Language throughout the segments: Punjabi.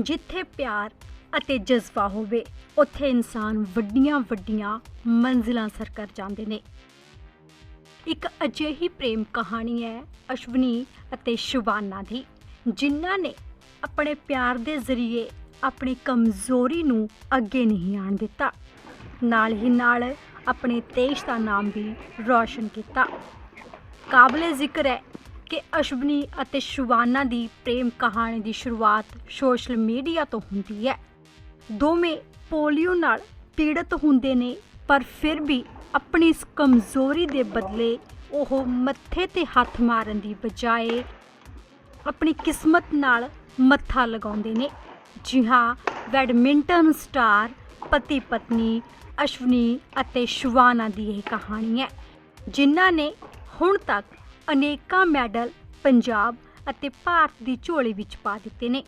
ਜਿੱਥੇ ਪਿਆਰ ਅਤੇ ਜਜ਼ਬਾ ਹੋਵੇ ਉੱਥੇ ਇਨਸਾਨ ਵੱਡੀਆਂ ਮੰਜ਼ਿਲਾਂ ਸਰ ਕਰ ਜਾਂਦੇ ਨੇ। ਇੱਕ ਅਜਿਹੀ ਪ੍ਰੇਮ ਕਹਾਣੀ ਹੈ ਅਸ਼ਵਨੀ ਅਤੇ ਸ਼ਿਵਾਨਾ ਦੀ, ਜਿਨ੍ਹਾਂ ਨੇ ਆਪਣੇ ਪਿਆਰ ਦੇ ਜ਼ਰੀਏ ਆਪਣੀ ਕਮਜ਼ੋਰੀ ਨੂੰ ਅੱਗੇ ਨਹੀਂ ਆਉਣ ਦਿੱਤਾ, ਨਾਲ ਹੀ ਨਾਲ ਆਪਣੇ ਦੇਸ਼ ਦਾ ਨਾਮ ਵੀ ਰੌਸ਼ਨ ਕੀਤਾ। ਕਾਬਲੇ ਜ਼ਿਕਰ ਹੈ ਕਿ ਅਸ਼ਵਨੀ ਅਤੇ ਸ਼ਿਵਾਨਾ ਦੀ ਪ੍ਰੇਮ ਕਹਾਣੀ ਦੀ ਸ਼ੁਰੂਆਤ ਸੋਸ਼ਲ ਮੀਡੀਆ ਤੋਂ ਹੁੰਦੀ ਹੈ। ਦੋਵੇਂ ਪੋਲੀਓ ਨਾਲ ਪੀੜਤ ਹੁੰਦੇ ਨੇ, ਪਰ ਫਿਰ ਵੀ ਆਪਣੀ ਇਸ ਕਮਜ਼ੋਰੀ ਦੇ ਬਦਲੇ ਉਹ ਮੱਥੇ ਤੇ ਹੱਥ ਮਾਰਨ ਦੀ ਬਜਾਏ ਆਪਣੀ ਕਿਸਮਤ ਨਾਲ ਮੱਥਾ ਲਗਾਉਂਦੇ ਨੇ। ਜੀ ਹਾਂ, ਬੈਡਮਿੰਟਨ ਸਟਾਰ ਪਤੀ ਪਤਨੀ ਅਸ਼ਵਨੀ ਅਤੇ ਸ਼ਿਵਾਨਾ ਦੀ ਇਹ ਕਹਾਣੀ ਹੈ, ਜਿਨ੍ਹਾਂ ਨੇ ਹੁਣ ਤੱਕ ਅਨੇਕਾਂ ਮੈਡਲ ਪੰਜਾਬ ਅਤੇ ਭਾਰਤ ਦੀ ਝੋਲੀ ਵਿੱਚ ਪਾ ਦਿੱਤੇ ਨੇ।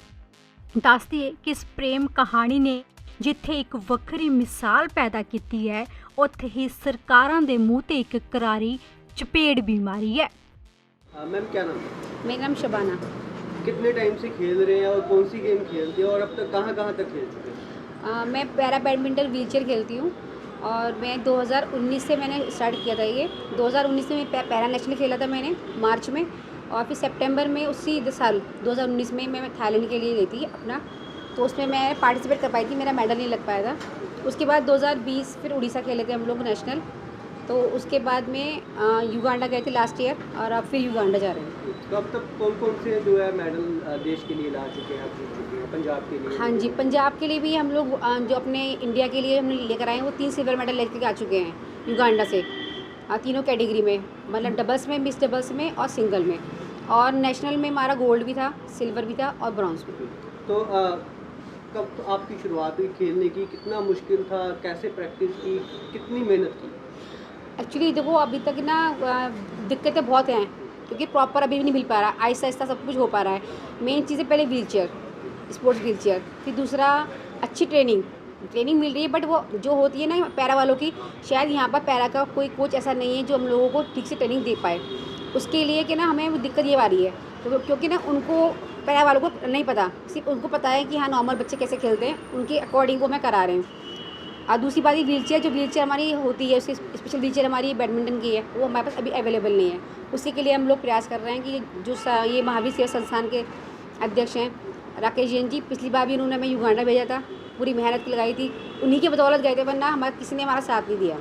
ਦੱਸ ਦਈਏ ਕਿ ਇਸ ਪ੍ਰੇਮ ਕਹਾਣੀ ਨੇ ਜਿੱਥੇ ਇੱਕ ਵੱਖਰੀ ਮਿਸਾਲ ਪੈਦਾ ਕੀਤੀ ਹੈ, ਉੱਥੇ ਹੀ ਸਰਕਾਰਾਂ ਦੇ ਮੂੰਹ ਤੇ ਇੱਕ ਕਰਾਰੀ ਚਪੇੜ भी मारी है। मैम क्या नाम है? मेरा नाम शबाना। कितने टाइम से खेल रहे हैं और कौन सी गेम खेलते हैं और अब तक कहाँ तक खेल चुके हैं? मैं पैरा बैडमिंटन व्हीलचेयर खेलती हूँ और मैं 2019 से मैंने स्टार्ट किया था। ये 2019 में पैरा नेशनल खेला था मैंने मार्च में, और फिर सितंबर में उसी साल 2019 में मैं थाईलैंड के लिए गई थी अपना, तो उसमें मैं पार्टिसिपेट कर पाई थी, मेरा मेडल नहीं लग पाया था। उसके बाद 2020 फिर उड़ीसा खेले थे हम लोग नेशनल, तो उसके बाद में युगांडा गए थे लास्ट ईयर और अब फिर युगांडा जा रहे हैं। तो अब तक कौन से जो है मेडल देश के लिए ला चुके हैं, जीत चुके हैं पंजाब के लिए? हाँ जी, पंजाब के लिए भी हम लोग जो अपने इंडिया के लिए हमने लेकर आए हैं, वो 3 सिल्वर मेडल लेकर आ चुके हैं युगांडा से, तीनों कैटेगरी में, मतलब डबल्स में, मिक्स डबल्स में और सिंगल में। और नेशनल में हमारा गोल्ड भी था, सिल्वर भी था और ब्रॉन्ज भी। तो कब आपकी शुरुआत हुई खेलने की? कितना मुश्किल था? कैसे प्रैक्टिस की? कितनी मेहनत की? एक्चुअली देखो, अभी तक ना दिक्कतें बहुत हैं, क्योंकि प्रॉपर अभी भी नहीं मिल पा रहा, आहिस्ता आहिस्ता सब कुछ हो पा रहा है। मेन चीज़ है पहले व्हीलचेयर, स्पोर्ट्स व्हीलचेयर, फिर दूसरा अच्छी ट्रेनिंग मिल रही है, बट वो जो होती है ना पैरा वालों की, शायद यहाँ पर पैरा का कोई कोच ऐसा नहीं है जो हम लोगों को ठीक से ट्रेनिंग दे पाए। उसके लिए कि ना हमें दिक्कत ये आ रही है, तो क्योंकि ना उनको पैरा वालों को नहीं पता, सिर्फ उनको पता है कि हाँ नॉर्मल बच्चे कैसे खेलते हैं, उनके अकॉर्डिंग वो हमें करा रहे हैं। और दूसरी बात ये व्हीलचेयर, जो व्हीलचेयर हमारी होती है, उसकी स्पेशल व्हीलचेयर हमारी बैडमिंटन की है, वो हमारे पास अभी अवेलेबल नहीं है। उसी के लिए हम लोग प्रयास कर रहे हैं कि जो ये महावीर सेवा संस्थान के अध्यक्ष हैं राकेश जैन जी, पिछली बार भी उन्होंने हमें युगांडा भेजा था, पूरी मेहनत लगाई थी, उन्हीं की बदौलत गए थे, वरना हमारा किसी ने हमारा साथ नहीं दिया।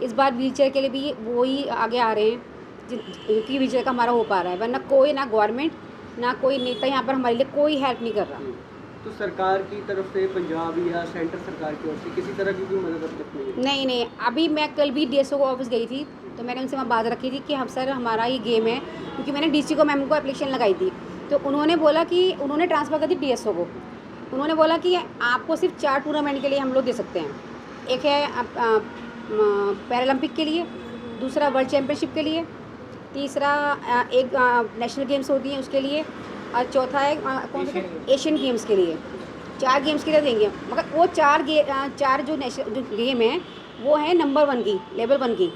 इस बार व्हीलचेयर के लिए भी वो ही आगे आ रहे हैं, जिनकी व्हीलचेयर का हमारा हो पा रहा है, वरना कोई ना गवर्नमेंट ना कोई नेता यहाँ पर हमारे लिए कोई हेल्प नहीं कर रहा। तो सरकार की तरफ से, पंजाब या सेंटर सरकार की ओर से किसी तरह की कोई मदद अब तक नहीं है? नहीं, अभी मैं कल भी DSO को ऑफिस गई थी, तो मैंने उनसे वहाँ बात रखी थी कि हम सर हमारा ये गेम है, क्योंकि मैंने DC को मैम को एप्लीकेशन लगाई थी, तो उन्होंने बोला कि उन्होंने ट्रांसफ़र कर दी DSO को। उन्होंने बोला कि आपको सिर्फ 4 टूर्नामेंट के लिए हम लोग दे सकते हैं, एक है पैरालंपिक के लिए, दूसरा वर्ल्ड चैम्पियनशिप के लिए, तीसरा एक नेशनल गेम्स होती हैं उसके लिए, और चौथा है कौन सा एशियन गेम्स के लिए। 4 गेम्स के लिए देंगे, मगर वो 4 जो गेम है वो है नंबर 1 की, लेवल 1 की।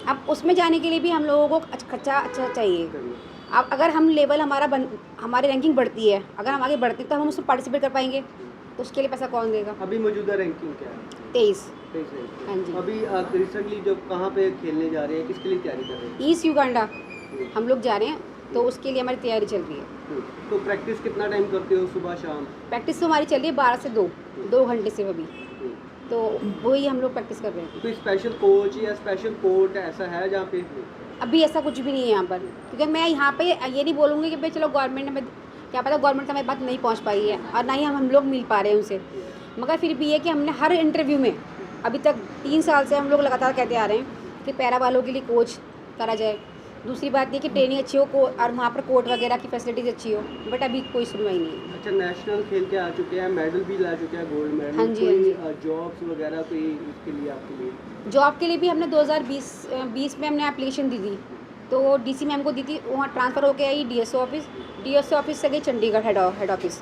अब उसमें जाने के लिए भी हम लोगों को खर्चा अच्छा चाहिए। अब अगर हम लेवल हमारी रैंकिंग बढ़ती है, अगर हम आगे बढ़ते हैं तो हम उसमें पार्टिसिपेट कर पाएंगे, तो उसके लिए पैसा कौन देगा? अभी मौजूदा रैंकिंग क्या है? 23। हाँ हाँ जी। अभी रिसेंटली जो कहाँ पे खेलने जा रहे हैं, किसके लिए तैयारी कर रहे हैं? ईस्ट युगांडा हम लोग जा रहे हैं, तो उसके लिए हमारी तैयारी चल रही है। तो प्रैक्टिस कितना टाइम करते हो, सुबह शाम? प्रैक्टिस तो हमारी चल रही है 12 से 2 घंटे से अभी, तो वही हम लोग प्रैक्टिस कर रहे हैं। कोई स्पेशल कोच या स्पेशल कोर्ट ऐसा है जहाँ पे? अभी ऐसा कुछ भी नहीं है यहाँ पर, क्योंकि मैं यहाँ पे ये नहीं बोलूँगी कि भाई चलो गवर्नमेंट हमें, क्या पता गवर्नमेंट तक हमारी बात नहीं पहुँच पाई है, और ना ही हम लोग मिल पा रहे हैं उनसे, मगर फिर भी ये कि हमने हर इंटरव्यू में अभी तक 3 साल से हम लोग लगातार कहते आ रहे हैं कि पैरा वालों के लिए कोच करा जाए। दूसरी बात ये कि ट्रेनिंग अच्छी हो और वहाँ पर कोर्ट वगैरह की फैसिलिटीज़ अच्छी हो, बट अभी कोई सुनवाई नहीं है। अच्छा, नेशनल खेल के आ चुके हैं, मेडल भी ला चुके हैं, गोल्ड मेडल। हाँ जी, कोई जॉब्स वगैरह कोई इसके लिए आपके लिए? जॉब के लिए भी हमने 2020 में हमने एप्लीकेशन दी थी, तो DC मैम को दी थी, वहाँ ट्रांसफ़र होकर आई DSO ऑफिस से गई चंडीगढ़ हेड ऑफिस।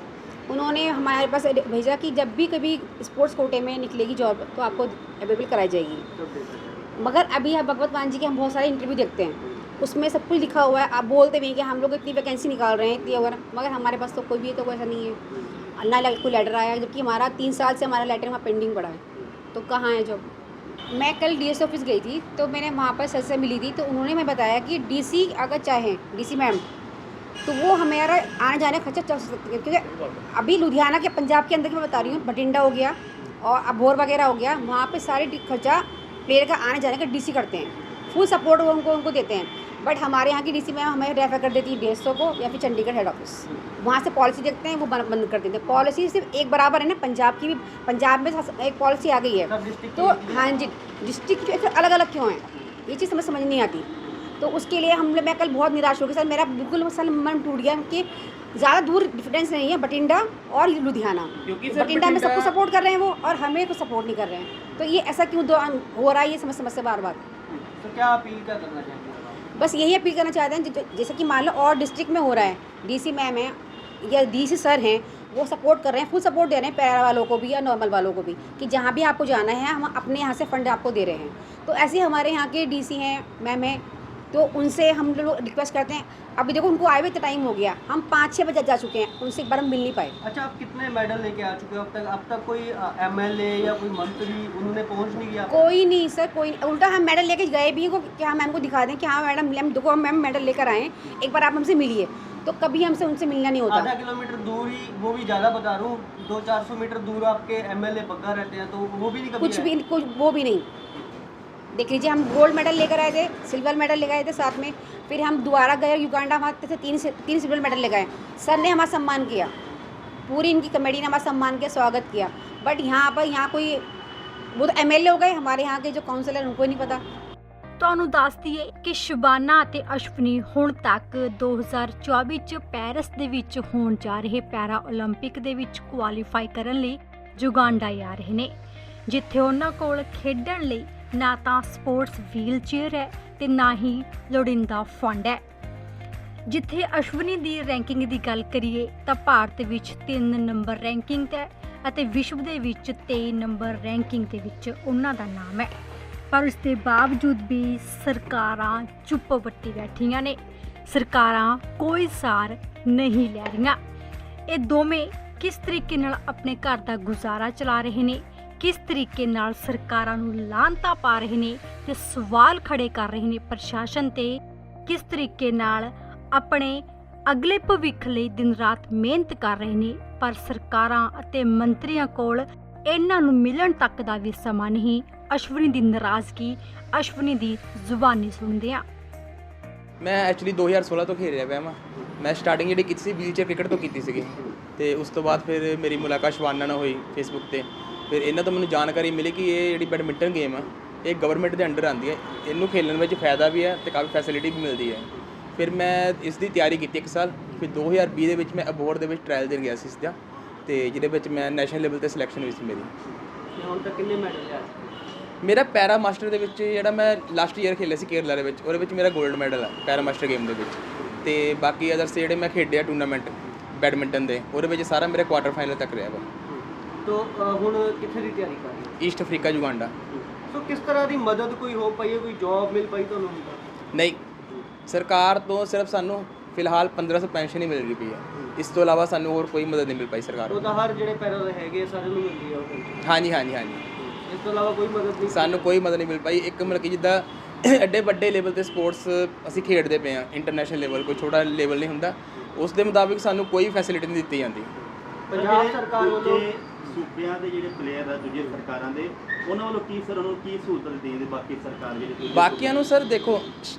उन्होंने हमारे पास भेजा कि जब भी कभी स्पोर्ट्स कोटे में निकलेगी जॉब तो आपको अवेलेबल कराई जाएगी। मगर अभी आप भगवत मान जी के हम बहुत सारे इंटरव्यू देखते हैं, उसमें सब कुछ लिखा हुआ है, आप बोलते भी हैं कि हम लोग इतनी वैकेंसी निकाल रहे हैं इतनी वगैरह, मगर हमारे पास तो कोई भी तो कोई ऐसा नहीं है। ना कोई लेटर आया, जबकि हमारा 3 साल से हमारा लेटर वहाँ पेंडिंग पड़ा है। तो कहाँ है जॉब? मैं कल डीएस ऑफिस गई थी, तो मैंने वहाँ पर सर से मिली थी, तो उन्होंने मैं बताया कि डीसी अगर चाहें, डीसी मैम, तो वो हमारा आने जाने का खर्चा चल सकती है। क्योंकि अभी लुधियाना के पंजाब के अंदर की मैं बता रही हूँ, बठिंडा हो गया और अबोहर वगैरह हो गया, वहाँ पे सारे खर्चा प्लेयर का आने जाने का डीसी करते हैं, फुल सपोर्ट वो उनको देते हैं। बट हमारे यहाँ की डीसी मैम हमें रेफर कर देती है डीएसओ को या फिर चंडीगढ़ हेड ऑफिस, वहाँ से पॉलिसी देखते हैं, वो बंद कर देते हैं। पॉलिसी सिर्फ एक बराबर है ना, पंजाब की भी, पंजाब में एक पॉलिसी आ गई है, तो हाँ जी, डिस्ट्रिक्ट अलग अलग क्यों हैं, ये चीज़ समझ नहीं आती। तो उसके लिए मैं कल बहुत निराश हो गई सर, मेरा बिल्कुल मन टूट गया कि ज़्यादा दूर डिफरेंस नहीं है बठिंडा और लुधियाना, बठिंडा में सबको सपोर्ट कर रहे हैं वो, और हमें को सपोर्ट नहीं कर रहे हैं। तो ये ऐसा क्यों हो रहा है, ये समस्या बार बार। तो क्या अपील क्या करना चाहेंगे? बस यही अपील करना चाहते हैं, जैसे कि मान लो और डिस्ट्रिक्ट में हो रहा है, डीसी मैम है या डीसी सर हैं, वो सपोर्ट कर रहे हैं, फुल सपोर्ट दे रहे हैं पैरा वालों को भी या नॉर्मल वालों को भी, कि जहाँ भी आपको जाना है हम अपने यहाँ से फंड आपको दे रहे हैं। तो ऐसे हमारे यहाँ के डीसी हैं, मैम हैं, तो उनसे हम लोग रिक्वेस्ट करते हैं। अभी देखो उनको आए हुए तो टाइम हो गया, हम 5-6 बजे जा चुके हैं, उनसे एक बार हम मिल नहीं पाए। अच्छा, आप कितने मेडल लेके आ चुके हो अब तक कोई एमएलए या कोई मंत्री उन्होंने पहुंच नहीं किया? कोई नहीं सर, कोई नहीं। उल्टा हम मेडल लेके गए भी हैं कि हम मैम को दिखा दें कि हाँ मैडम देखो हम मैम मेडल लेकर आए, एक बार आप हमसे मिलिए, तो कभी हमसे उनसे मिलना नहीं होता। आधा किलोमीटर दूर ही, वो भी ज़्यादा बता रहा हूँ, 200-400 मीटर दूर आपके एमएलए बग्गा रहते हैं, तो वो भी नहीं कभी कुछ वो भी नहीं। देख लीजिए, हम गोल्ड मेडल लेकर आए थे, सिल्वर मेडल लेकर आए थे साथ में, फिर हम दोबारा गए युगांडा, वहाँ से 3 सिल्वर मेडल लेकर आए। सर ने हमारा सम्मान किया, पूरी इनकी कमेटी ने हमारा सम्मान किया, स्वागत किया। बट यहाँ कोई, वो तो एमएलए हो गए, हमारे यहाँ के जो काउंसिलर उनको नहीं पता। ਤੁਹਾਨੂੰ ਦੱਸ ਦਈਏ ਕਿ ਸ਼ਬਾਨਾ ਅਤੇ ਅਸ਼ਵਨੀ ਹੁਣ ਤੱਕ 2024 ਚ ਪੈਰਿਸ ਦੇ ਵਿੱਚ ਹੋਣ ਜਾ ਰਹੇ ਪੈਰਾ ਓਲੰਪਿਕ ਦੇ ਵਿੱਚ ਕੁਆਲੀਫਾਈ ਕਰਨ ਲਈ ਯੁਗਾਂਡਾ ਆ ਰਹੇ ਨੇ, ਜਿੱਥੇ ਉਹਨਾਂ ਕੋਲ ਖੇਡਣ ਲਈ ਨਾ ਤਾਂ ਸਪੋਰਟਸ ਵੀਲ ਚੇਅਰ ਹੈ ਤੇ ਨਾ ਹੀ ਲੋੜੀਂਦਾ ਫੰਡ ਹੈ। ਜਿੱਥੇ ਅਸ਼ਵਨੀ ਦੀ ਰੈਂਕਿੰਗ ਦੀ ਗੱਲ ਕਰੀਏ ਤਾਂ ਭਾਰਤ ਵਿੱਚ 3 ਨੰਬਰ ਰੈਂਕਿੰਗ ਤੇ ਹੈ ਅਤੇ ਵਿਸ਼ਵ ਦੇ ਵਿੱਚ 23 ਨੰਬਰ ਰੈਂਕਿੰਗ ਦੇ ਵਿੱਚ ਉਹਨਾਂ ਦਾ ਨਾਮ ਹੈ। ਪਰ ਇਸ ਦੇ ਬਾਵਜੂਦ ਵੀ ਸਰਕਾਰਾਂ ਚੁੱਪ ਵੱਟੀ ਬੈਠੀਆਂ ਨੇ, ਸਰਕਾਰਾਂ ਕੋਈ ਸਾਰ ਨਹੀਂ ਲੈ ਰਹੀਆਂ। ਇਹ ਦੋਵੇਂ ਕਿਸ ਤਰੀਕੇ ਨਾਲ ਆਪਣੇ ਘਰ ਦਾ ਗੁਜ਼ਾਰਾ ਚਲਾ ਰਹੇ ਨੇ, ਕਿਸ ਤਰੀਕੇ ਨਾਲ ਸਰਕਾਰਾਂ ਨੂੰ ਲਾਹਨਤਾਂ ਪਾ ਰਹੇ ਨੇ ਤੇ ਸਵਾਲ ਖੜੇ ਕਰ ਰਹੇ ਨੇ ਪ੍ਰਸ਼ਾਸਨ ਤੇ, ਕਿਸ ਤਰੀਕੇ ਨਾਲ ਆਪਣੇ ਅਗਲੇ ਭਵਿੱਖ ਲਈ ਦਿਨ ਰਾਤ ਮਿਹਨਤ ਕਰ ਰਹੇ ਨੇ, ਪਰ ਸਰਕਾਰਾਂ ਅਤੇ ਮੰਤਰੀਆਂ ਕੋਲ ਇਹਨਾਂ ਨੂੰ ਮਿਲਣ ਤੱਕ ਦਾ ਵੀ ਸਮਾਂ ਨਹੀਂ। ਅਸ਼ਵਨੀ ਦੀ ਨਾਰਾਜ਼ਗੀ, ਅਸ਼ਵਨੀ ਦੀ ਜ਼ੁਬਾਨੀ ਸੁਣਦੇ ਆ। ਮੈਂ ਐਕਚੁਅਲੀ 2016 ਤੋਂ ਖੇਡ ਰਿਹਾ ਪਿਆ ਮੈਂ ਸਟਾਰਟਿੰਗ ਜਿਹੜੀ ਕੀਤੀ ਸੀ ਵੀਲਚੇਅਰ ਕ੍ਰਿਕਟ ਤੋਂ ਕੀਤੀ ਸੀਗੀ, ਤੇ ਉਸ ਤੋਂ ਬਾਅਦ ਫਿਰ ਮੇਰੀ ਮੁਲਾਕਾਤ ਸ਼ਵਾਨਾ ਨਾਲ ਹੋਈ ਫੇਸਬੁੱਕ ਤੇ। ਫਿਰ ਇਹਨਾਂ ਤੋਂ ਮੈਨੂੰ ਜਾਣਕਾਰੀ ਮਿਲੀ ਕਿ ਇਹ ਜਿਹੜੀ ਬੈਡਮਿੰਟਨ ਗੇਮ ਆ ਇਹ ਗਵਰਨਮੈਂਟ ਦੇ ਅੰਡਰ ਆਉਂਦੀ ਹੈ, ਇਹਨੂੰ ਖੇਡਣ ਵਿੱਚ ਫਾਇਦਾ ਵੀ ਹੈ ਤੇ ਕਾਫੀ ਫੈਸਿਲਿਟੀ ਵੀ ਮਿਲਦੀ ਹੈ। ਫਿਰ ਮੈਂ ਇਸ ਦੀ ਤਿਆਰੀ ਕੀਤੀ 1 ਸਾਲ, ਫਿਰ 2020 ਦੇ ਵਿੱਚ ਮੈਂ ਅਬੋਹਰ ਦੇ ਵਿੱਚ ਟ੍ਰਾਇਲ ਦੇਣ ਗਿਆ ਸੀ ਇਸਦਾ, ਤੇ ਜਿਹਦੇ ਵਿੱਚ ਮੈਂ ਨੈਸ਼ਨਲ ਲੈਵਲ ਤੇ ਸਿਲੈਕਸ਼ਨ ਹੋਈ ਸੀ ਮੇਰੀ। ਹੁਣ ਤੱਕ ਕਿੰਨੇ ਮੈਡਲ ਲਿਆ? ਮੇਰਾ ਪੈਰਾ ਮਾਸਟਰ ਦੇ ਵਿੱਚ ਜਿਹੜਾ ਮੈਂ ਲਾਸਟ ਈਅਰ ਖੇਲਿਆ ਸੀ ਕੇਰਲਾ ਦੇ ਵਿੱਚ, ਉਹਦੇ ਵਿੱਚ ਮੇਰਾ 골ਡ ਮੈਡਲ ਹੈ ਪੈਰਾ ਮਾਸਟਰ ਗੇਮ ਦੇ ਵਿੱਚ। ਤੇ ਬਾਕੀ ਅਦਰਸ ਜਿਹੜੇ ਮੈਂ ਖੇਡਿਆ ਟੂਰਨਾਮੈਂਟ ਬੈਡਮਿੰਟਨ ਦੇ, ਉਹਦੇ ਵਿੱਚ ਸਾਰਾ ਮੇਰਾ ਕੁਆਟਰ ਫਾਈਨਲ ਤੱਕ ਰਿਹਾ ਵਾ। ਤੋ ਹੁਣ ਕਿੱਥੇ ਦੀ ਤਿਆਰੀ ਕਰ ਰਹੇ ਹੋ? East Africa Uganda. ਸੋ ਕਿਸ ਤਰ੍ਹਾਂ ਦੀ ਮਦਦ ਕੋਈ ਹੋ ਪਾਈ ਹੈ, ਕੋਈ ਜੌਬ ਮਿਲ ਪਾਈ ਤੁਹਾਨੂੰ? ਨਹੀਂ, ਸਰਕਾਰ ਤੋਂ ਸਿਰਫ ਸਾਨੂੰ ਫਿਲਹਾਲ 1500 ਪੈਨਸ਼ਨ ਹੀ ਮਿਲ ਰਹੀ ਪਈ ਹੈ, ਇਸ ਤੋਂ ਇਲਾਵਾ ਸਾਨੂੰ ਹੋਰ ਕੋਈ ਮਦਦ ਨਹੀਂ ਮਿਲ ਪਾਈ ਸਰਕਾਰ ਉਹ ਤਾਂ ਹਰ ਜਿਹੜੇ ਪੈਰਾ ਦੇ ਹੈਗੇ ਸਾਰਿਆਂ ਨੂੰ ਮਿਲਦੀ ਆ? ਹਾਂਜੀ ਹਾਂਜੀ ਹਾਂਜੀ, ਇਸ ਤੋਂ ਇਲਾਵਾ ਕੋਈ ਮਦਦ ਨਹੀਂ? ਸਾਨੂੰ ਕੋਈ ਮਦਦ ਨਹੀਂ ਮਿਲ ਪਾਈ। ਇੱਕ ਮਤਲਬ ਕਿ ਜਿੱਦਾਂ ਐਡੇ ਵੱਡੇ ਲੈਵਲ 'ਤੇ ਸਪੋਰਟਸ ਅਸੀਂ ਖੇਡਦੇ ਪਏ ਹਾਂ, ਇੰਟਰਨੈਸ਼ਨਲ ਲੈਵਲ, ਕੋਈ ਛੋਟਾ ਲੈਵਲ ਨਹੀਂ ਹੁੰਦਾ, ਉਸ ਦੇ ਮੁਤਾਬਿਕ ਸਾਨੂੰ ਕੋਈ ਫੈਸਿਲਿਟੀ ਨਹੀਂ ਦਿੱਤੀ ਜਾਂਦੀ। ਪੰਜਾਬ ਸਰਕਾਰ ਵੱਲੋਂ ਸੂਬਿਆਂ ਦੇ ਜਿਹੜੇ ਪਲੇਅਰ ਆ ਦੂਜੇ ਸਰਕਾਰਾਂ ਦੇ, ਉਹਨਾਂ ਵੱਲੋਂ ਕੀ ਸਰ ਉਹਨਾਂ ਨੂੰ ਕੀ ਸਹੂਲਤ ਦੇਣ ਦੇ ਬਾਕੀ ਸਰਕਾਰ ਜਿਹੜੇ ਬਾਕੀਆਂ ਨੂੰ ਸਰ ਦੇਖੋ,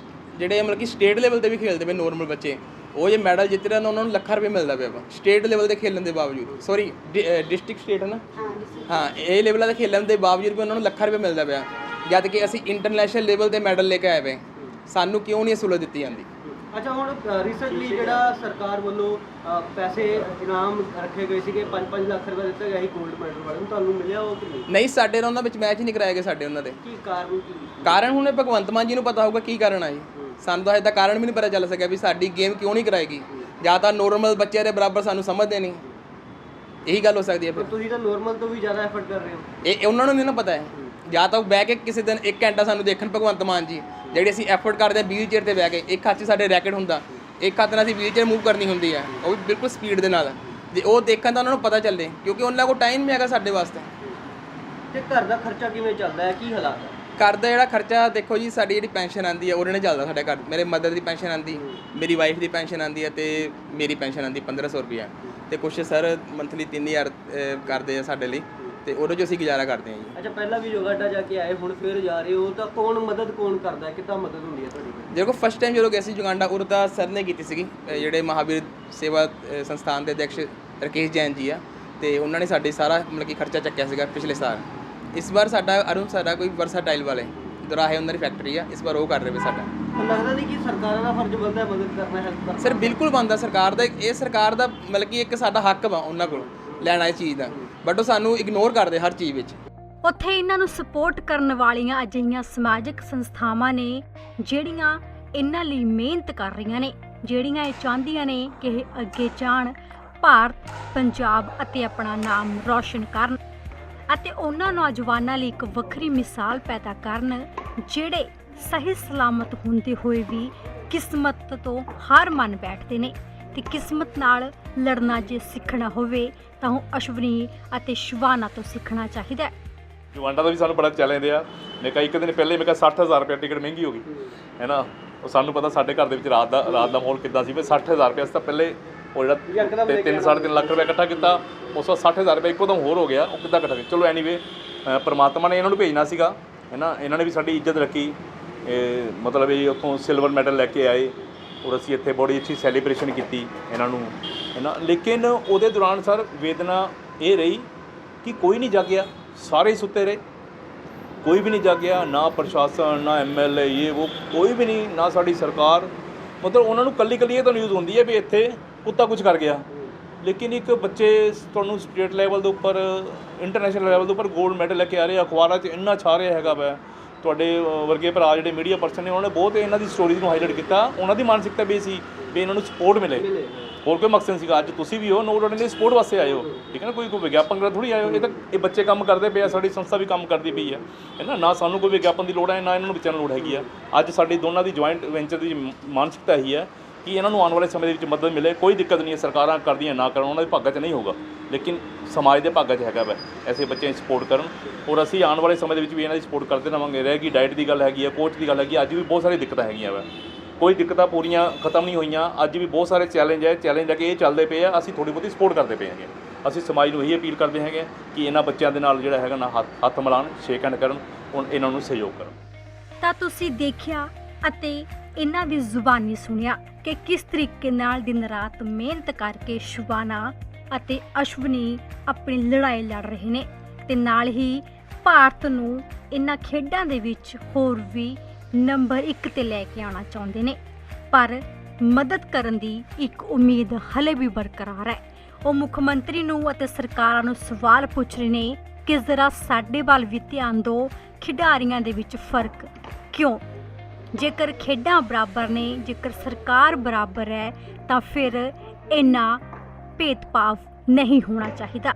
ਜਿਹੜੇ ਮਤਲਬ ਕਿ ਸਟੇਟ ਲੈਵਲ 'ਤੇ ਵੀ ਖੇਡਦੇ ਪਏ ਨੋਰਮਲ ਬੱਚੇ, ਉਹ ਜੇ ਮੈਡਲ ਜਿੱਤ ਰਹੇ ਨੇ ਉਹਨਾਂ ਨੂੰ ਲੱਖਾਂ ਰੁਪਏ ਮਿਲਦਾ ਪਿਆ ਵਾ ਸਟੇਟ ਲੈਵਲ 'ਤੇ ਖੇਡਣ ਦੇ ਬਾਵਜੂਦ। ਸੌਰੀ, ਡਿਸਟ੍ਰਿਕਟ ਸਟੇਟ ਹੈ ਨਾ, ਹਾਂ, ਇਹ ਲੈਵਲਾਂ 'ਤੇ ਖੇਡਣ ਦੇ ਬਾਵਜੂਦ ਵੀ ਉਹਨਾਂ ਨੂੰ ਲੱਖਾਂ ਰੁਪਏ ਮਿਲਦਾ ਪਿਆ, ਜਦ ਕਿ ਅਸੀਂ ਇੰਟਰਨੈਸ਼ਨਲ ਲੈਵਲ 'ਤੇ ਮੈਡਲ ਲੈ ਕੇ ਆਏ ਪਏ, ਸਾਨੂੰ ਕਿਉਂ ਨਹੀਂ ਸਹੂਲਤ ਦਿੱਤੀ ਜਾਂਦੀ? ਅੱਛਾ, ਹੁਣ ਰੀਸੈਂਟਲੀ ਜਿਹੜਾ ਸਰਕਾਰ ਵੱਲੋਂ ਪੈਸੇ ਇਨਾਮ ਰੱਖੇ ਗਏ ਸੀਗੇ, 5-5 ਲੱਖ ਰੁਪਏ ਦਿੱਤਾ ਗਿਆ ਸੀ 골ਡ ਮੈਡਲ ਵਾਲੇ ਨੂੰ, ਤੁਹਾਨੂੰ ਮਿਲਿਆ ਉਹ ਕਿ ਨਹੀਂ? ਨਹੀਂ, ਸਾਡੇ ਨਾਲ ਉਹਨਾਂ ਵਿੱਚ ਮੈਚ ਹੀ ਨਹੀਂ ਕਰਾਏ ਗਏ ਸਾਡੇ ਉਹਨਾਂ ਦੇ। ਕੀ ਕਾਰਨ ਕੀ? ਕਾਰਨ ਹੁਣ ਭਗਵੰਤ ਮਾਨ ਜੀ ਨੂੰ ਪਤਾ ਹੋਊਗਾ ਕੀ ਕਾਰਨ ਆ ਜੀ, ਸਾਨੂੰ ਤਾਂ ਅਜੇ ਤੱਕ ਕਾਰਨ ਵੀ ਨਹੀਂ ਪਤਾ ਚੱਲ ਸਕਿਆ ਵੀ ਸਾਡੀ ਗੇਮ ਕਿਉਂ ਨਹੀਂ ਕਰਾਏਗੀ, ਜਾਂ ਤਾਂ ਨੋਰਮਲ ਬੱਚਿਆਂ ਦੇ ਬਰਾਬਰ ਸਾਨੂੰ ਸਮਝਦੇ ਨਹੀਂ, ਇਹੀ ਗੱਲ ਹੋ ਸਕਦੀ ਹੈ। ਫਿਰ ਤੁਸੀਂ ਤਾਂ ਨੋਰਮਲ ਤੋਂ ਵੀ ਜ਼ਿਆਦਾ ਐਫਰਟ ਕਰ ਰਹੇ ਹੋ। ਇਹ ਉਹਨਾਂ ਨੂੰ ਨਹੀਂ ਨਾ ਪਤਾ ਹੈ, ਜਾਂ ਤਾਂ ਬਹਿ ਕੇ ਕਿਸੇ ਦਿਨ 1 ਘੰਟਾ ਸਾਨੂੰ ਦੇਖਣ ਭਗਵੰਤ ਮਾਨ ਜੀ, ਜਿਹੜੀ ਅਸੀਂ ਐਫਰਟ ਕਰਦੇ ਹਾਂ ਵੀਲ ਚੇਅਰ 'ਤੇ ਬਹਿ ਕੇ, ਇੱਕ ਹੱਥ 'ਚ ਸਾਡੇ ਰੈਕਟ ਹੁੰਦਾ, ਇੱਕ ਹੱਥ ਨਾਲ ਅਸੀਂ ਵੀਲ ਚੇਅਰ ਮੂਵ ਕਰਨੀ ਹੁੰਦੀ ਹੈ, ਉਹ ਵੀ ਬਿਲਕੁਲ ਸਪੀਡ ਦੇ ਨਾਲ, ਜੇ ਉਹ ਦੇਖਣ ਤਾਂ ਉਹਨਾਂ ਨੂੰ ਪਤਾ ਚੱਲੇ, ਕਿਉਂਕਿ ਉਹਨਾਂ ਕੋਲ ਟਾਈਮ ਨਹੀਂ ਹੈਗਾ ਸਾਡੇ ਵਾਸਤੇ। ਤੇ ਘਰ ਦਾ ਖਰਚਾ ਕਿਵੇਂ ਚੱਲਦਾ ਹੈ, ਕੀ ਹਾਲਾਤ ਹੈ? ਘਰ ਦਾ ਜਿਹੜਾ ਖਰਚਾ ਦੇਖੋ ਜੀ, ਸਾਡੀ ਜਿਹੜੀ ਪੈਨਸ਼ਨ ਆਉਂਦੀ ਹੈ ਉਹਦੇ ਨਾਲ ਚੱਲਦਾ ਸਾਡੇ ਘਰ। ਮੇਰੇ ਮਦਰ ਦੀ ਪੈਨਸ਼ਨ ਆਉਂਦੀ, ਮੇਰੀ ਵਾਈਫ ਦੀ ਪੈਨਸ਼ਨ ਆਉਂਦੀ ਹੈ ਅਤੇ ਮੇਰੀ ਪੈਨਸ਼ਨ ਆਉਂਦੀ 1500 ਰੁਪਈਆ, ਅਤੇ ਕੁਛ ਸਰ ਮੰਥਲੀ 3000 ਕਰਦੇ ਆ ਸਾਡੇ ਲਈ, ਤੇ ਉਹਦੇ 'ਚ ਅਸੀਂ ਗੁਜ਼ਾਰਾ ਕਰਦੇ ਹਾਂ ਜੀ। ਅੱਛਾ, ਪਹਿਲਾਂ ਵੀ ਯੋਗਾਡਾ ਜਾ ਕੇ ਆਏ, ਹੁਣ ਫਿਰ ਜਾ ਰਹੇ ਹੋ, ਤਾਂ ਕੌਣ ਕਰਦਾ ਹੈ, ਕਿੱਦਾਂ ਮਦਦ ਹੁੰਦੀ ਹੈ ਤੁਹਾਡੀ? ਦੇਖੋ ਫਸਟ ਟਾਈਮ ਜਦੋਂ ਗਏ ਸੀ ਯੁਗਾਂਡਾ, ਉਦੋਂ ਤਾਂ ਸਰ ਨੇ ਕੀਤੀ ਸੀਗੀ, ਜਿਹੜੇ ਮਹਾਵੀਰ ਸੇਵਾ ਸੰਸਥਾਨ ਦੇ ਅਧਿਕਸ਼ ਰਕੇਸ਼ ਜੈਨ ਜੀ ਆ, ਅਤੇ ਉਹਨਾਂ ਨੇ ਸਾਡੇ ਸਾਰਾ ਮਤਲਬ ਕਿ ਖਰਚਾ ਚੱਕਿਆ ਸੀਗਾ ਪਿਛਲੇ ਸਾਲ। ਇਸ ਵਾਰ ਸਾਡਾ ਅਰੁਣ ਸਾਡਾ ਕੋਈ ਵਰਸਾਟਾਈਲ ਵਾਲੇ ਦੁਰਾਹੇ ਉਹਨਾਂ ਦੀ ਫੈਕਟਰੀ ਆ, ਇਸ ਵਾਰ ਉਹ ਕਰ ਰਹੇ ਵੇ ਸਾਡਾ। ਲੱਗਦਾ ਨਹੀਂ ਕਿ ਸਰਕਾਰਾਂ ਦਾ ਫਰਜ਼ ਬਣਦਾ ਹੈ ਮਦਦ ਕਰਨਾ, ਹੈਲਪ ਕਰਨਾ? ਸਰ ਬਿਲਕੁਲ ਬਣਦਾ ਸਰਕਾਰ ਦਾ, ਇਹ ਸਰਕਾਰ ਦਾ ਮਤਲਬ ਕਿ ਇੱਕ ਸਾਡਾ ਹੱਕ ਵਾ ਉਹਨਾਂ ਕੋਲ ਲੈਣਾ ਇਹ ਚੀਜ਼ ਦਾ, ਬਟ ਉਹ ਸਾਨੂੰ ਇਗਨੋਰ ਕਰਦੇ ਹਰ ਚੀਜ਼ ਵਿੱਚ। ਉੱਥੇ ਇਹਨਾਂ ਨੂੰ ਸਪੋਰਟ ਕਰਨ ਵਾਲੀਆਂ ਅਜਿਹੀਆਂ ਸਮਾਜਿਕ ਸੰਸਥਾਵਾਂ ਨੇ ਜਿਹੜੀਆਂ ਇਹਨਾਂ ਲਈ ਮਿਹਨਤ ਕਰ ਰਹੀਆਂ ਨੇ, ਜਿਹੜੀਆਂ ਇਹ ਚਾਹੁੰਦੀਆਂ ਨੇ ਕਿ ਇਹ ਅੱਗੇ ਜਾਣ, ਭਾਰਤ, ਪੰਜਾਬ ਅਤੇ ਆਪਣਾ ਨਾਮ ਰੌਸ਼ਨ ਕਰਨ, ਅਤੇ ਉਹਨਾਂ ਨੌਜਵਾਨਾਂ ਲਈ ਇੱਕ ਵੱਖਰੀ ਮਿਸਾਲ ਪੈਦਾ ਕਰਨ ਜਿਹੜੇ ਸਹੀ ਸਲਾਮਤ ਹੁੰਦੇ ਹੋਏ ਵੀ ਕਿਸਮਤ ਤੋਂ ਹਾਰ ਮੰਨ ਬੈਠਦੇ ਨੇ। ਤੇ ਕਿਸਮਤ ਨਾਲ ਲੜਨਾ ਜੇ ਸਿੱਖਣਾ ਹੋਵੇ ਤਾਂ ਉਹ ਅਸ਼ਵਨੀ ਅਤੇ ਸ਼ਿਵਾਨਾ ਤੋਂ ਸਿੱਖਣਾ ਚਾਹੀਦਾ ਹੈ। ਯੁਗਾਂਡਾ ਦਾ ਵੀ ਸਾਨੂੰ ਬੜਾ ਚੈਲੰਜ ਆ। ਮੈਂ ਕਿਹਾ ਇੱਕ ਦਿਨ ਪਹਿਲੇ ਮੈਂ ਕਿਹਾ 60000 ਰੁਪਏ ਟਿਕਟ ਮਹਿੰਗੀ ਹੋ ਗਈ ਹੈ ਨਾ। ਉਹ ਸਾਨੂੰ ਪਤਾ ਸਾਡੇ ਘਰ ਦੇ ਵਿੱਚ ਰਾਤ ਦਾ ਮਾਹੌਲ ਕਿੱਦਾਂ ਸੀ। ਵੀ 60000 ਰੁਪਏ ਅਸੀਂ ਤਾਂ ਪਹਿਲੇ ਉਹ ਜਿਹੜਾ 3-3.5 ਲੱਖ ਰੁਪਏ ਇਕੱਠਾ ਕੀਤਾ, ਉਸ ਤੋਂ 60000 ਰੁਪਏ ਇੱਕੋ ਦਮ ਹੋਰ ਹੋ ਗਿਆ। ਉਹ ਕਿੱਦਾਂ ਇਕੱਠਾ ਕੀਤਾ? ਚਲੋ ਐਨੀਵੇ ਪਰਮਾਤਮਾ ਨੇ ਇਹਨਾਂ ਨੂੰ ਭੇਜਣਾ ਸੀਗਾ ਹੈ ਨਾ। ਇਹਨਾਂ ਨੇ ਵੀ ਸਾਡੀ ਇੱਜ਼ਤ ਰੱਖੀ, ਮਤਲਬ ਇਹ ਉੱਥੋਂ ਸਿਲਵਰ ਮੈਡਲ ਲੈ ਕੇ ਆਏ, ਔਰ ਅਸੀਂ ਇੱਥੇ ਬੜੀ ਅੱਛੀ ਸੈਲੀਬ੍ਰੇਸ਼ਨ ਕੀਤੀ ਇਹਨਾਂ ਨੂੰ ਹੈ ਨਾ। ਲੇਕਿਨ ਉਹਦੇ ਦੌਰਾਨ ਸਰ ਵੇਦਨਾ ਇਹ ਰਹੀ ਕਿ ਕੋਈ ਨਹੀਂ ਜਾਗਿਆ, ਸਾਰੇ ਸੁੱਤੇ ਰਹੇ, ਕੋਈ ਵੀ ਨਹੀਂ ਜਾਗਿਆ, ਨਾ ਪ੍ਰਸ਼ਾਸਨ, ਨਾ MLA, ਇਹ ਉਹ ਕੋਈ ਵੀ ਨਹੀਂ, ਨਾ ਸਾਡੀ ਸਰਕਾਰ। ਮਤਲਬ ਉਹਨਾਂ ਨੂੰ ਕੱਲੀ ਇਹ ਤਾਂ ਨਿਊਜ਼ ਹੁੰਦੀ ਹੈ ਵੀ ਇੱਥੇ ਕੁੱਤਾ ਕੁਝ ਕਰ ਗਿਆ, ਲੇਕਿਨ ਇੱਕ ਬੱਚੇ ਤੁਹਾਨੂੰ ਸਟੇਟ ਲੈਵਲ ਦੇ ਉੱਪਰ, ਇੰਟਰਨੈਸ਼ਨਲ ਲੈਵਲ ਦੇ ਉੱਪਰ ਗੋਲਡ ਮੈਡਲ ਲੈ ਕੇ ਆ ਰਹੇ, ਅਖਬਾਰਾਂ 'ਚ ਇੰਨਾ ਛਾ ਰਿਹਾ ਹੈਗਾ ਵੈ। ਤੁਹਾਡੇ ਵਰਗੇ ਭਰਾ ਜਿਹੜੇ ਮੀਡੀਆ ਪਰਸਨ ਨੇ, ਉਹਨਾਂ ਨੇ ਬਹੁਤ ਇਹਨਾਂ ਦੀ ਸਟੋਰੀਜ਼ ਨੂੰ ਹਾਈਲਾਈਟ ਕੀਤਾ। ਉਹਨਾਂ ਦੀ ਮਾਨਸਿਕਤਾ ਵੀ ਸੀ ਵੀ ਇਹਨਾਂ ਨੂੰ ਸਪੋਰਟ ਮਿਲੇ, ਹੋਰ ਕੋਈ ਮਕਸਦ ਸੀਗਾ। ਅੱਜ ਤੁਸੀਂ ਵੀ ਹੋ, ਨੋਟ ਦੇ ਸਪੋਰਟ ਵਾਸਤੇ ਆਏ ਹੋ, ਠੀਕ ਹੈ ਨਾ। ਕੋਈ ਵਿਗਿਆਪਨ ਕਰਨ ਥੋੜ੍ਹੀ ਆਏ ਹੋ। ਇਹ ਬੱਚੇ ਕੰਮ ਕਰਦੇ ਪਏ ਆ, ਸਾਡੀ ਸੰਸਥਾ ਵੀ ਕੰਮ ਕਰਦੀ ਪਈ ਹੈ ਨਾ। ਨਾ ਸਾਨੂੰ ਕੋਈ ਵਿਗਿਆਪਨ ਦੀ ਲੋੜ ਹੈ, ਨਾ ਇਹਨਾਂ ਨੂੰ ਬੱਚਿਆਂ ਨੂੰ ਲੋੜ ਹੈਗੀ ਆ। ਅੱਜ ਸਾਡੀ ਦੋਨਾਂ ਦੀ ਜੁਆਇੰਟ ਵੈਂਚਰ ਦੀ ਮਾਨਸਿਕਤਾ ਇਹੀ ਹੈ ਕਿ ਇਹਨਾਂ ਨੂੰ ਆਉਣ ਵਾਲੇ ਸਮੇਂ ਦੇ ਵਿੱਚ ਮਦਦ ਮਿਲੇ। ਕੋਈ ਦਿੱਕਤ ਨਹੀਂ ਹੈ, ਸਰਕਾਰਾਂ ਕਰਦੀਆਂ ਨਾ ਕਰਨ, ਉਹਨਾਂ ਦੇ ਭਾਗਾਂ 'ਚ ਨਹੀਂ ਹੋਊਗਾ, ਲੇਕਿਨ ਸਮਾਜ ਦੇ ਭਾਗਾਂ 'ਚ ਹੈਗਾ ਵੈ ਐਸੇ ਬੱਚਿਆਂ ਦੀ ਸਪੋਰਟ ਕਰਨ। ਔਰ ਅਸੀਂ ਆਉਣ ਵਾਲੇ ਸਮੇਂ ਦੇ ਵਿੱਚ ਵੀ ਇਹਨਾਂ ਦੀ ਸਪੋਰਟ ਕਰਦੇ ਰਹਾਂਗੇ। ਰਹੇਗੀ ਡਾਈਟ ਦੀ ਗੱਲ ਹੈਗੀ ਹੈ, ਕੋਚ ਦੀ ਗੱਲ ਹੈਗੀ ਹੈ। ਅੱਜ ਵੀ ਬਹੁਤ ਸਾਰੀ ਦਿੱਕਤਾਂ ਹੈਗੀਆਂ ਵੈ, ਕੋਈ ਦਿੱਕਤਾਂ ਪੂਰੀਆਂ ਖਤਮ ਨਹੀਂ ਹੋਈਆਂ। ਅੱਜ ਵੀ ਬਹੁਤ ਸਾਰੇ ਚੈਲੰਜ ਲੈ ਕੇ ਇਹ ਚੱਲਦੇ ਪਏ ਆ। ਅਸੀਂ ਥੋੜ੍ਹੀ ਬਹੁਤੀ ਸਪੋਰਟ ਕਰਦੇ ਪਏ ਹੈਗੇ। ਅਸੀਂ ਸਮਾਜ ਨੂੰ ਇਹੀ ਅਪੀਲ ਕਰਦੇ ਹੈਗੇ ਕਿ ਇਹਨਾਂ ਬੱਚਿਆਂ ਦੇ ਨਾਲ ਜਿਹੜਾ ਹੈਗਾ ਨਾ ਹੱਥ ਮਿਲਾਉਣ, ਸ਼ੇਕ ਹੈਂਡ ਕਰਨ, ਹੁਣ ਇਹਨਾਂ ਨੂੰ ਸਹਿਯੋਗ ਕਰਨ। ਤਾਂ ਤੁਸੀਂ ਦੇਖਿਆ ਅਤੇ ਇਹਨਾਂ ਦੀ ਜ਼ੁਬਾਨੀ ਸੁਣਿਆ ਕਿ ਕਿਸ ਤਰੀਕੇ ਨਾਲ ਦਿਨ ਰਾਤ ਮਿਹਨਤ ਕਰਕੇ ਸ਼ਿਵਾਨਾ ਅਤੇ ਅਸ਼ਵਨੀ ਆਪਣੀ ਲੜਾਈ ਲੜ ਰਹੇ ਨੇ, ਤੇ ਨਾਲ ਹੀ ਭਾਰਤ ਨੂੰ ਇਹਨਾਂ ਖੇਡਾਂ ਦੇ ਵਿੱਚ ਹੋਰ ਵੀ ਨੰਬਰ 1 ਤੇ ਲੈ ਕੇ ਆਉਣਾ ਚਾਹੁੰਦੇ ਨੇ। ਪਰ ਮਦਦ ਕਰਨ ਦੀ ਇੱਕ ਉਮੀਦ ਹਲੇ ਵੀ ਬਰਕਰਾਰ ਹੈ। ਉਹ ਮੁੱਖ ਮੰਤਰੀ ਨੂੰ ਅਤੇ ਸਰਕਾਰਾਂ ਨੂੰ ਸਵਾਲ ਪੁੱਛ ਰਹੇ ਨੇ ਕਿ ਜ਼ਰਾ ਸਾਡੇ ਵੱਲ ਵੀ ਧਿਆਨ ਦਿਓ, ਖਿਡਾਰੀਆਂ ਦੇ ਵਿੱਚ ਫਰਕ ਕਿਉਂ? ਜੇਕਰ ਖੇਡਾਂ ਬਰਾਬਰ ਨੇ, ਜੇਕਰ ਸਰਕਾਰ ਬਰਾਬਰ ਹੈ, ਤਾਂ ਫਿਰ ਇੰਨਾ ਭੇਦਭਾਵ ਨਹੀਂ ਹੋਣਾ ਚਾਹੀਦਾ।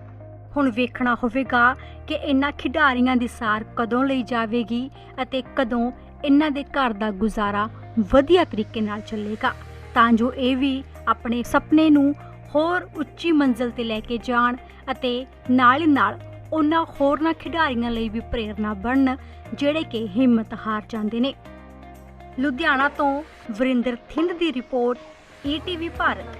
ਹੁਣ ਵੇਖਣਾ ਹੋਵੇਗਾ ਕਿ ਇਹਨਾਂ ਖਿਡਾਰੀਆਂ ਦੀ ਸਾਰ ਕਦੋਂ ਲਈ ਜਾਵੇਗੀ ਅਤੇ ਕਦੋਂ ਇਹਨਾਂ ਦੇ ਘਰ ਦਾ ਗੁਜ਼ਾਰਾ ਵਧੀਆ ਤਰੀਕੇ ਨਾਲ ਚੱਲੇਗਾ, ਤਾਂ ਜੋ ਇਹ ਵੀ ਆਪਣੇ ਸੁਪਨੇ ਨੂੰ ਹੋਰ ਉੱਚੀ ਮੰਜ਼ਿਲ ਤੇ ਲੈ ਕੇ ਜਾਣ ਅਤੇ ਨਾਲ ਹੀ ਨਾਲ ਉਹਨਾਂ ਹੋਰਨਾਂ ਖਿਡਾਰੀਆਂ ਲਈ ਵੀ ਪ੍ਰੇਰਨਾ ਬਣਨ ਜਿਹੜੇ ਕਿ ਹਿੰਮਤ ਹਾਰ ਜਾਂਦੇ ਨੇ। ਲੁਧਿਆਣਾ ਤੋਂ ਵਰਿੰਦਰ ਥਿੰਦ ਦੀ ਰਿਪੋਰਟ, ETV ਭਾਰਤ।